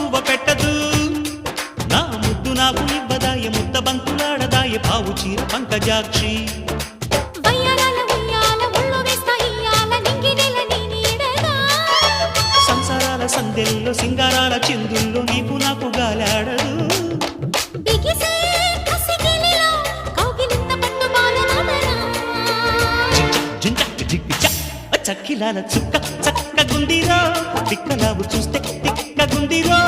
మక్కువ పెట్టదు నా ముద్దు నాకు ఇవ్వదాయ ముద్ద బంతులాడదాయ పావు చీర పంకజాక్షి సంసారాల సందెల్లో సింగారాల చిందుల్లో నీకు నాకు గాలాడదు చక్కిలాల చుక్క చక్క గుండిరో తిక్కలావు చూస్తే తిక్క గుండిరో